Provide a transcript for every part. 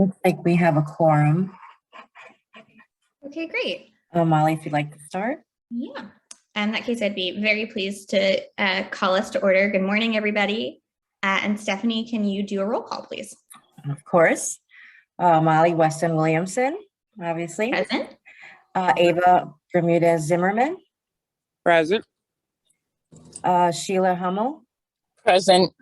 Looks like we have a quorum. Okay, great. Molly, if you'd like to start. Yeah. In that case, I'd be very pleased to call us to order. Good morning, everybody. And Stephanie, can you do a roll call, please? Of course. Molly Weston Williamson, obviously. Present. Ava Bermudez Zimmerman. Present. Sheila Hummel. Present.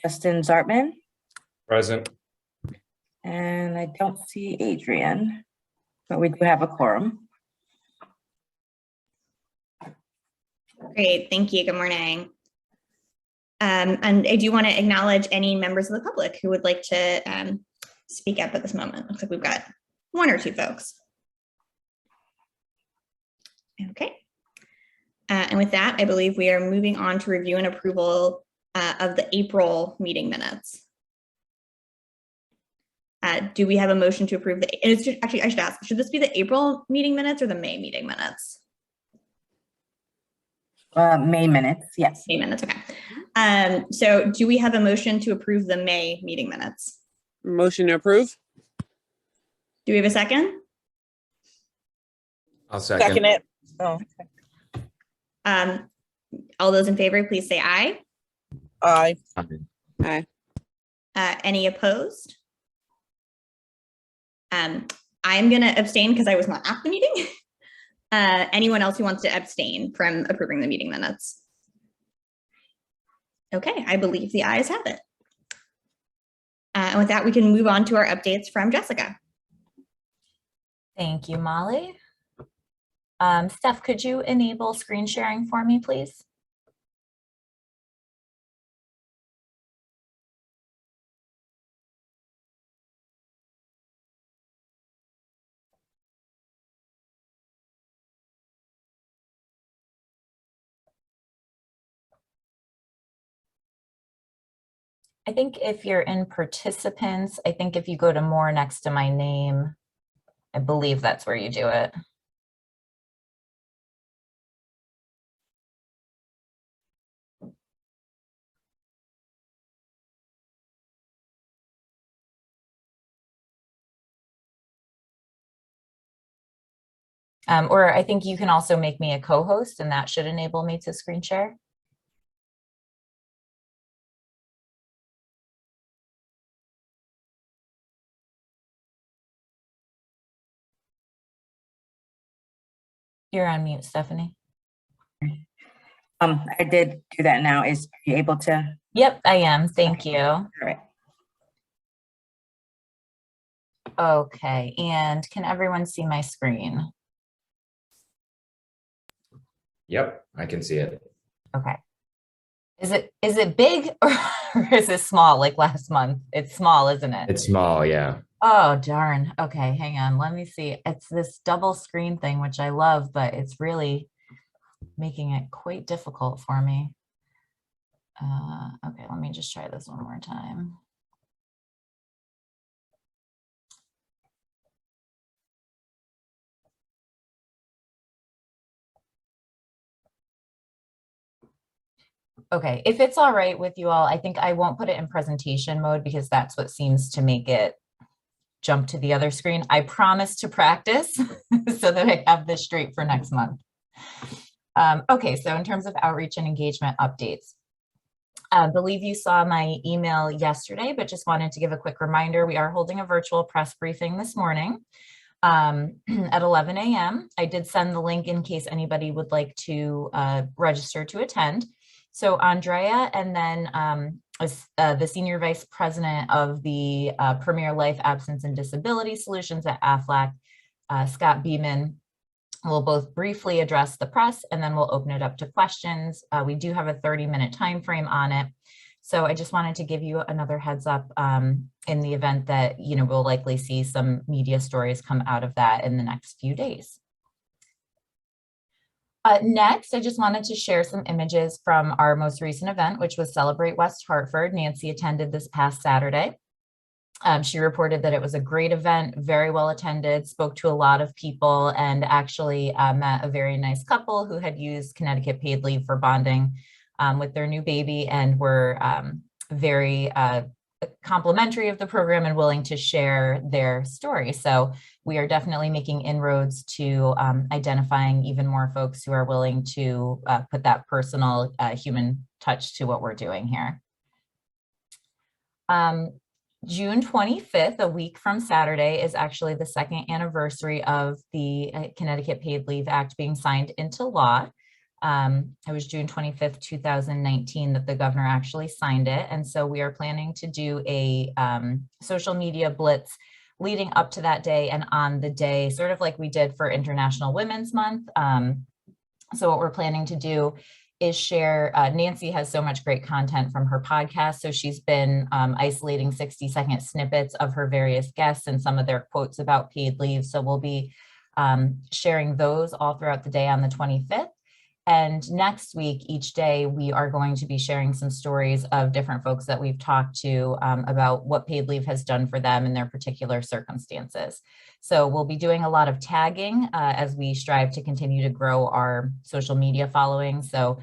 Justin Zartman. Present. And I don't see Adrian, but we do have a quorum. Great, thank you. Good morning. And I do want to acknowledge any members of the public who would like to speak up at this moment. Looks like we've got one or two folks. Okay. And with that, I believe we are moving on to review and approval of the April meeting minutes. Do we have a motion to approve actually, I should ask, should this be the April meeting minutes or the May meeting minutes? May minutes, yes. May minutes, okay. So do we have a motion to approve the May meeting minutes? Motion to approve. Do we have a second? I'll second. Second it. Oh. All those in favor, please say aye. Aye. Aye. Aye. Any opposed? I'm going to abstain because I was not at the meeting. Anyone else who wants to abstain from approving the meeting minutes? Okay, I believe the ayes have it. And with that, we can move on to our updates from Jessica. Thank you, Molly. Steph, could you enable screen sharing for me, please? I think if you're in participants, I think if you go to more next to my name, I believe that's where you do it. Or I think you can also make me a co-host and that should enable me to screen share. You're on mute, Stephanie. I did do that now. Are you able to? Yep, I am. Thank you. All right. Okay, and can everyone see my screen? Yep, I can see it. Okay. Is it big or is it small like last month? It's small, isn't it? It's small, yeah. Oh, darn. Okay, hang on. Let me see. It's this double screen thing, which I love, but it's really making it quite difficult for me. Okay, let me just try this one more time. Okay, if it's all right with you all, I think I won't put it in presentation mode because that's what seems to make it jump to the other screen. I promise to practice so that I have this straight for next month. Okay, so in terms of outreach and engagement updates, I believe you saw my email yesterday, but just wanted to give a quick reminder. We are holding a virtual press briefing this morning at 11 a.m. I did send the link in case anybody would like to register to attend. So Andrea and then the Senior Vice President of the Premier Life Absence and Disability Solutions at AFLAC, Scott Beeman, will both briefly address the press and then we'll open it up to questions. We do have a 30-minute time frame on it. So I just wanted to give you another heads up in the event that, you know, we'll likely see some media stories come out of that in the next few days. Next, I just wanted to share some images from our most recent event, which was Celebrate West Hartford. Nancy attended this past Saturday. She reported that it was a great event, very well attended, spoke to a lot of people, and actually met a very nice couple who had used Connecticut paid leave for bonding with their new baby and were very complimentary of the program and willing to share their story. So we are definitely making inroads to identifying even more folks who are willing to put that personal human touch to what we're doing here. June 25th, a week from Saturday, is actually the second anniversary of the Connecticut Paid Leave Act being signed into law. It was June 25th, 2019 that the governor actually signed it. And so we are planning to do a social media blitz leading up to that day and on the day, sort of like we did for International Women's Month. So what we're planning to do is share, Nancy has so much great content from her podcast. So she's been isolating 60-second snippets of her various guests and some of their quotes about paid leave. So we'll be sharing those all throughout the day on the 25th. And next week, each day, we are going to be sharing some stories of different folks that we've talked to about what paid leave has done for them in their particular circumstances. So we'll be doing a lot of tagging as we strive to continue to grow our social media following. So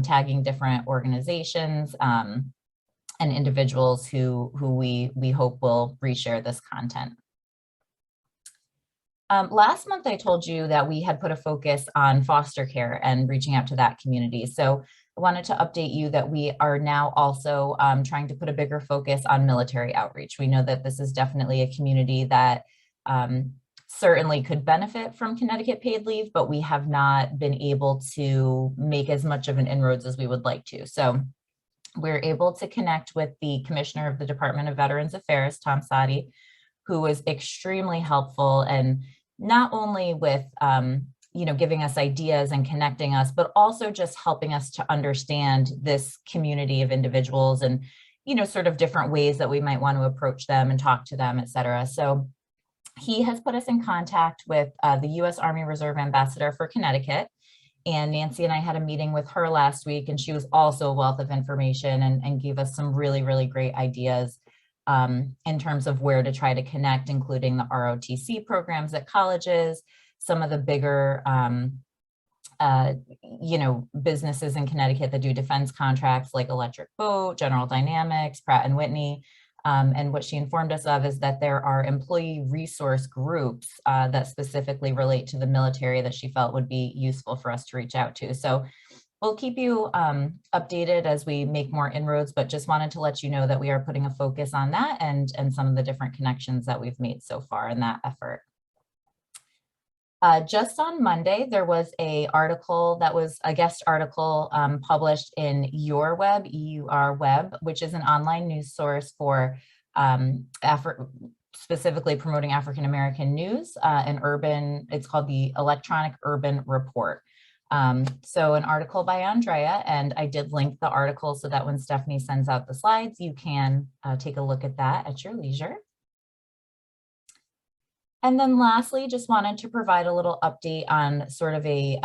tagging different organizations and individuals who we hope will reshare this content. Last month, I told you that we had put a focus on foster care and reaching out to that community. So I wanted to update you that we are now also trying to put a bigger focus on military outreach. We know that this is definitely a community that certainly could benefit from Connecticut paid leave, but we have not been able to make as much of an inroads as we would like to. So we're able to connect with the Commissioner of the Department of Veterans Affairs, Tom Sadi, who was extremely helpful and not only with giving us ideas and connecting us, but also just helping us to understand this community of individuals and sort of different ways that we might want to approach them and talk to them, et cetera. So he has put us in contact with the U.S. Army Reserve Ambassador for Connecticut. And Nancy and I had a meeting with her last week, and she was also a wealth of information and gave us some really, really great ideas in terms of where to try to connect, including the ROTC programs at colleges, some of the bigger, businesses in Connecticut that do defense contracts like Electric Boat, General Dynamics, Pratt & Whitney. And what she informed us of is that there are employee resource groups that specifically relate to the military that she felt would be useful for us to reach out to. So we'll keep you updated as we make more inroads, but just wanted to let you know that we are putting a focus on that and some of the different connections that we've made so far in that effort. Just on Monday, there was a article that was a guest article published in Your Web, EUR Web, which is an online news source for specifically promoting African-American news and urban. It's called the Electronic Urban Report. So an article by Andrea, and I did link the article so that when Stephanie sends out the slides, you can take a look at that at your leisure. And then lastly, just wanted to provide a little update on sort of a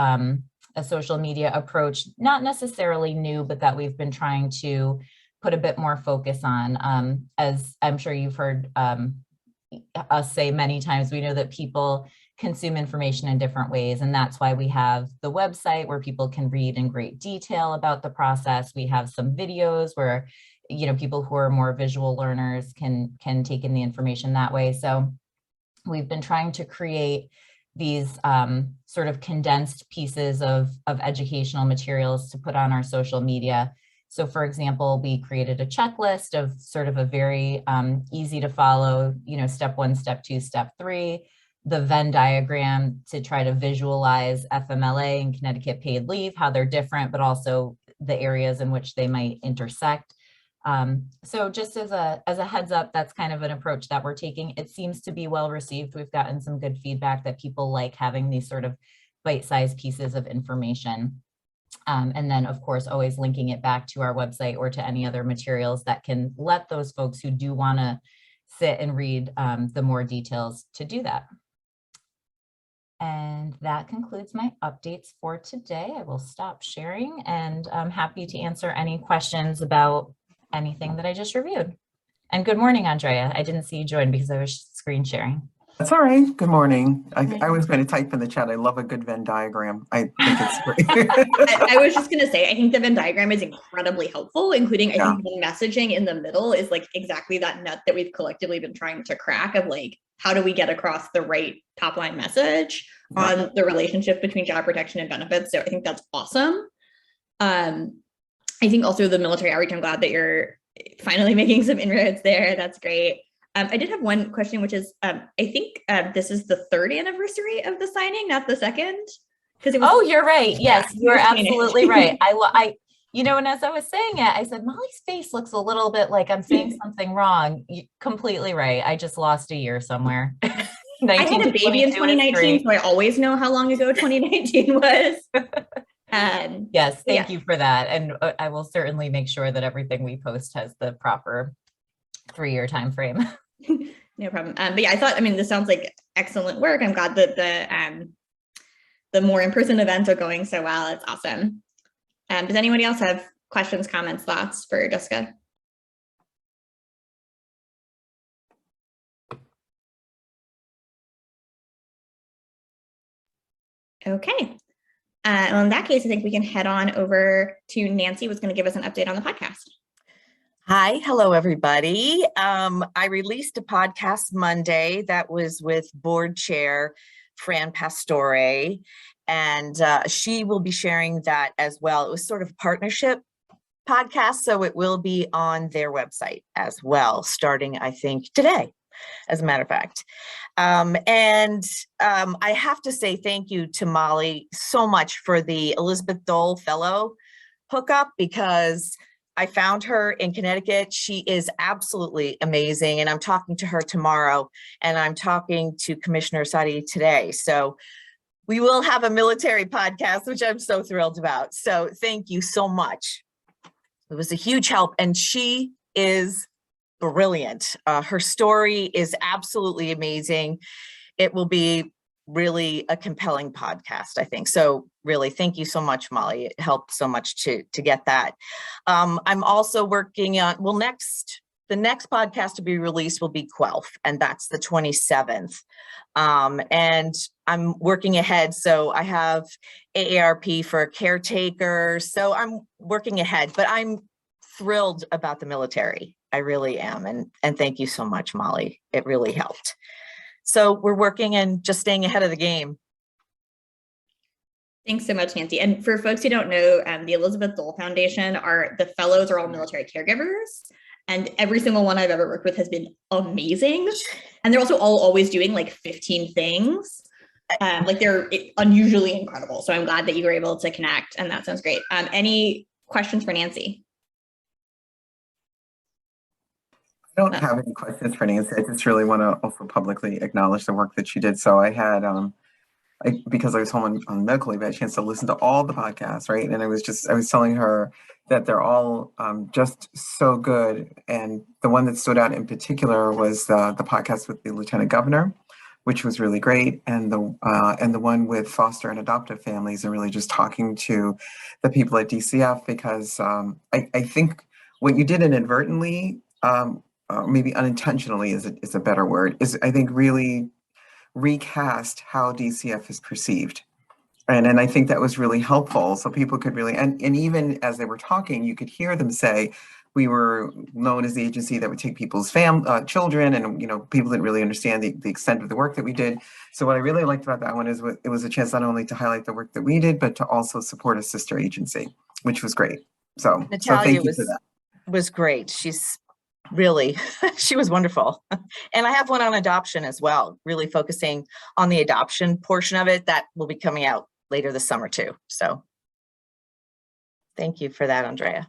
social media approach, not necessarily new, but that we've been trying to put a bit more focus on. As I'm sure you've heard us say many times, we know that people consume information in different ways. And that's why we have the website where people can read in great detail about the process. We have some videos where, people who are more visual learners can take in the information that way. So we've been trying to create these sort of condensed pieces of educational materials to put on our social media. So for example, we created a checklist of sort of a very easy to follow, step 1, step 2, step 3, the Venn diagram to try to visualize FMLA and Connecticut paid leave, how they're different, but also the areas in which they might intersect. So just as a heads up, that's kind of an approach that we're taking. It seems to be well received. We've gotten some good feedback that people like having these sort of bite-sized pieces of information. And then of course, always linking it back to our website or to any other materials that can let those folks who do want to sit and read the more details to do that. And that concludes my updates for today. I will stop sharing and I'm happy to answer any questions about anything that I just reviewed. And good morning, Andrea. I didn't see you join because I was screen sharing. That's all right. Good morning. I was going to type in the chat. I love a good Venn diagram. I think it's great. I was just going to say, I think the Venn diagram is incredibly helpful, including I Yeah. think the messaging in the middle is like exactly that nut that we've collectively been trying to crack of like, how do we get across the right top line message Yeah. on the relationship between job protection and benefits. So I think that's awesome. I think also the military outreach, I'm glad that you're finally making some inroads there. That's great. I did have one question, which is, I think this is the 3rd anniversary of the signing, not the 2nd. Because it was. Oh, you're right. Yes, Yeah, you're it was 2019. absolutely right. And as I was saying it, I said, Molly's face looks a little bit like I'm saying something wrong. You're completely right. I just lost a year somewhere. I had a baby in 2019, so I always know how long ago 2019 was. Yes, thank yeah. you for that. And I will certainly make sure that everything we post has the proper 3-year time frame. No problem. But yeah, I thought, this sounds like excellent work. I'm glad that the more in-person events are going so well. It's awesome. Does anybody else have questions, comments, thoughts for Jessica? Okay. Well, in that case, I think we can head on over to Nancy, who's going to give us an update on the podcast. Hi, hello, everybody. I released a podcast Monday that was with board chair Fran Pastore, and she will be sharing that as well. It was sort of a partnership podcast, so it will be on their website as well, starting, I think, today, as a matter of fact. I have to say thank you to Molly so much for the Elizabeth Dole Fellow hookup, because I found her in Connecticut. She is absolutely amazing. And I'm talking to her tomorrow, and I'm talking to Commissioner Sadi today. So we will have a military podcast, which I'm so thrilled about. So thank you so much. It was a huge help. And she is brilliant. Her story is absolutely amazing. It will be really a compelling podcast, I think. So really, thank you so much, Molly. It helped so much to get that. I'm also working on, the next podcast to be released will be Quelf, and that's the 27th. And I'm working ahead. So I have AARP for caretakers. So I'm working ahead, but I'm thrilled about the military. I really am. And thank you so much, Molly. It really helped. So we're working and just staying ahead of the game. Thanks so much, Nancy. And for folks who don't know, the Elizabeth Dole Foundation the fellows are all military caregivers. And every single one I've ever worked with has been amazing. And they're also all always doing like 15 things. Like they're unusually incredible. So I'm glad that you were able to connect, and that sounds great. Any questions for Nancy? I don't have any questions for Nancy. I just really want to also publicly acknowledge the work that she did. So I had, because I was home on medical leave, I had a chance to listen to all the podcasts, right? And I was telling her that they're all just so good. And the one that stood out in particular was the podcast with the Lieutenant Governor, which was really great. And the one with foster and adoptive families, and really just talking to the people at DCF, because I think what you did inadvertently, maybe unintentionally is a better word, is I think really recast how DCF is perceived. And I think that was really helpful. So people could really, and even as they were talking, you could hear them say, we were known as the agency that would take people's children, and people didn't really understand the extent of the work that we did. So what I really liked about that one is it was a chance not only to highlight the work that we did, but to also support a sister agency, which was great. So Natalia thank you for that. was great. She's really, she was wonderful. And I have one on adoption as well, really focusing on the adoption portion of it. That will be coming out later this summer too. So thank you for that, Andrea.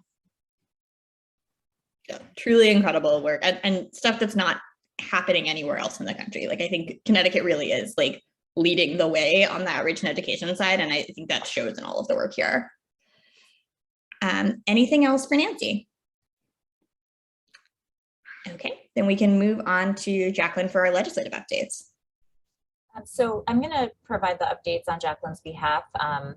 Yeah, truly incredible work, and stuff that's not happening anywhere else in the country. Like I think Connecticut really is like leading the way on the outreach and education side. And I think that shows in all of the work here. Anything else for Nancy? Okay, then we can move on to Jacqueline for our legislative updates. So I'm going to provide the updates on Jacqueline's behalf.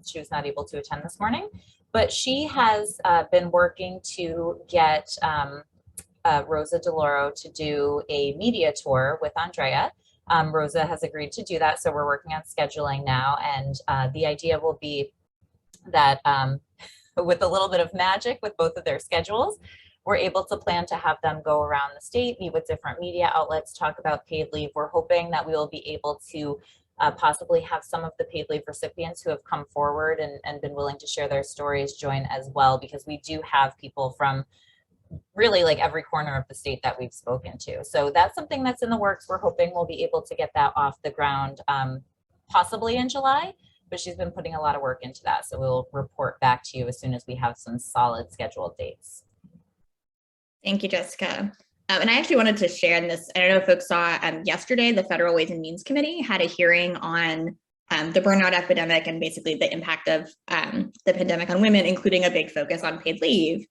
She was not able to attend this morning, but she has been working to get Rosa DeLauro to do a media tour with Andrea. Rosa has agreed to do that. So we're working on scheduling now. And the idea will be that with a little bit of magic with both of their schedules, we're able to plan to have them go around the state, meet with different media outlets, talk about paid leave. We're hoping that we will be able to possibly have some of the paid leave recipients who have come forward and been willing to share their stories join as well, because we do have people from really like every corner of the state that we've spoken to. So that's something that's in the works. We're hoping we'll be able to get that off the ground possibly in July, but she's been putting a lot of work into that. So we'll report back to you as soon as we have some solid scheduled dates. Thank you, Jessica. And I actually wanted to share in this. I don't know if folks saw yesterday, the Federal Ways and Means Committee had a hearing on the burnout epidemic and basically the impact of the pandemic on women, including a big focus on paid leave.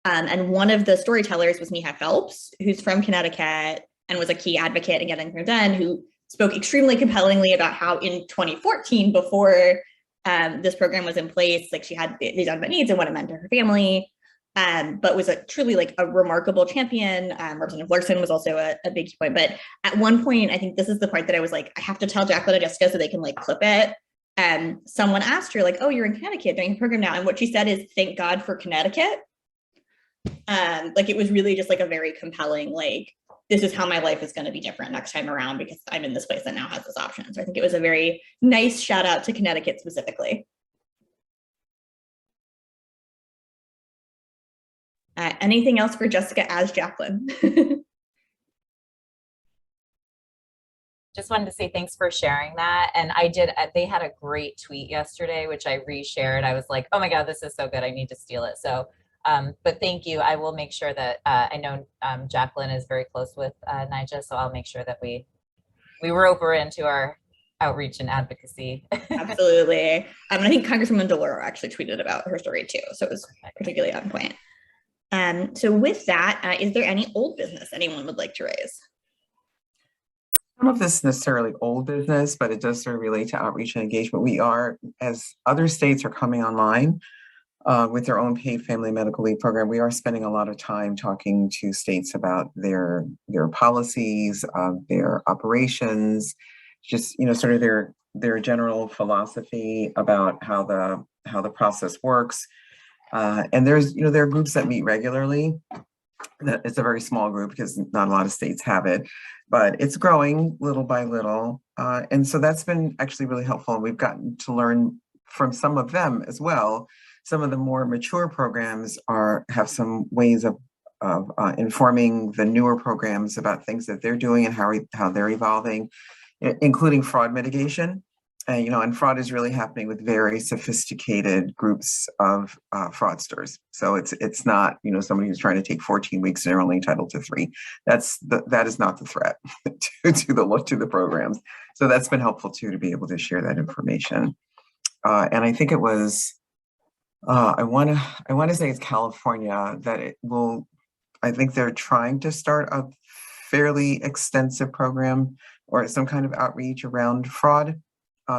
And one of the storytellers was Neha Phelps, who's from Connecticut and was a key advocate in getting her done, who spoke extremely compellingly about how in 2014, before this program was in place, like she had these unmet needs and what it meant to her family. But was truly like a remarkable champion. Representative Larson was also a big point. But at one point, I think this is the part that I was like, I have to tell Jacqueline and Jessica so they can like clip it. Someone asked her like, oh, you're in Connecticut doing a program now. And what she said is, thank God for Connecticut. Like it was really just like a very compelling, like, this is how my life is going to be different next time around because I'm in this place that now has this option. So I think it was a very nice shout out to Connecticut specifically. Anything else for Jessica as Jacqueline? Just wanted to say thanks for sharing that. And I did, they had a great tweet yesterday, which I reshared. I was like, oh my God, this is so good. I need to steal it. So, but thank you. I will make sure that, I know Jacqueline is very close with Nija, so I'll make sure that we rope her into our outreach and advocacy. Absolutely. I think Congresswoman DeLauro actually tweeted about her story too. So it was particularly on point. So with that, is there any old business anyone would like to raise? I don't know if this is necessarily old business, but it does sort of relate to outreach and engagement. We are, as other states are coming online with their own paid family medical leave program, we are spending a lot of time talking to states about their policies, their operations, just, you know, sort of their general philosophy about how the process works. And there's, you know, there are groups that meet regularly. It's a very small group because not a lot of states have it, but it's growing little by little. And so that's been actually really helpful. And we've gotten to learn from some of them as well. Some of the more mature programs have some ways of informing the newer programs about things that they're doing and how they're evolving, including fraud mitigation. You know, and fraud is really happening with very sophisticated groups of fraudsters. So it's not, you know, somebody who's trying to take 14 weeks and they're only entitled to 3. That is not the threat to the programs. So that's been helpful too, to be able to share that information. And I think it was, I want to say it's California that it will. I think they're trying to start a fairly extensive program or some kind of outreach around fraud.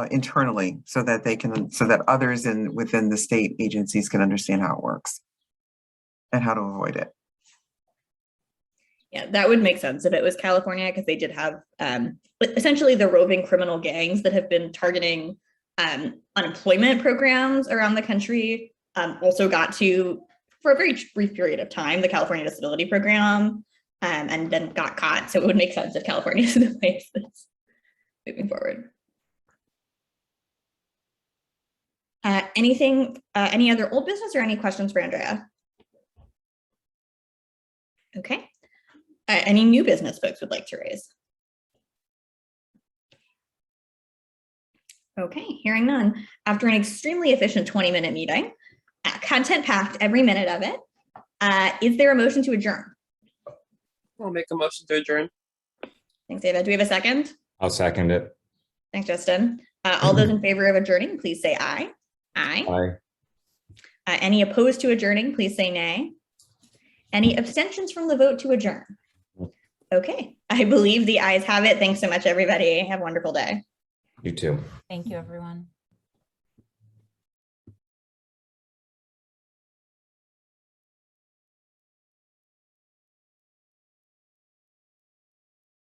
Internally, so that others within the state agencies can understand how it works and how to avoid it. Yeah, that would make sense if it was California, because they did have essentially the roving criminal gangs that have been targeting unemployment programs around the country. Also got to, for a very brief period of time, the California Disability Program, and then got caught. So it would make sense if California is the place that's moving forward. Any other old business or any questions for Andrea? Okay. Any new business folks would like to raise? Okay, hearing none. After an extremely efficient 20-minute meeting, content-packed every minute of it, is there a motion to adjourn? I'll make a motion to adjourn. Thanks, David. Do we have a second? I'll second it. Thanks, Justin. All those in favor of adjourning, please say aye. Aye. Aye. Any opposed to adjourning, please say nay. Any abstentions from the vote to adjourn? Okay, I believe the ayes have it. Thanks so much, everybody. Have a wonderful day. You too. Thank you, everyone.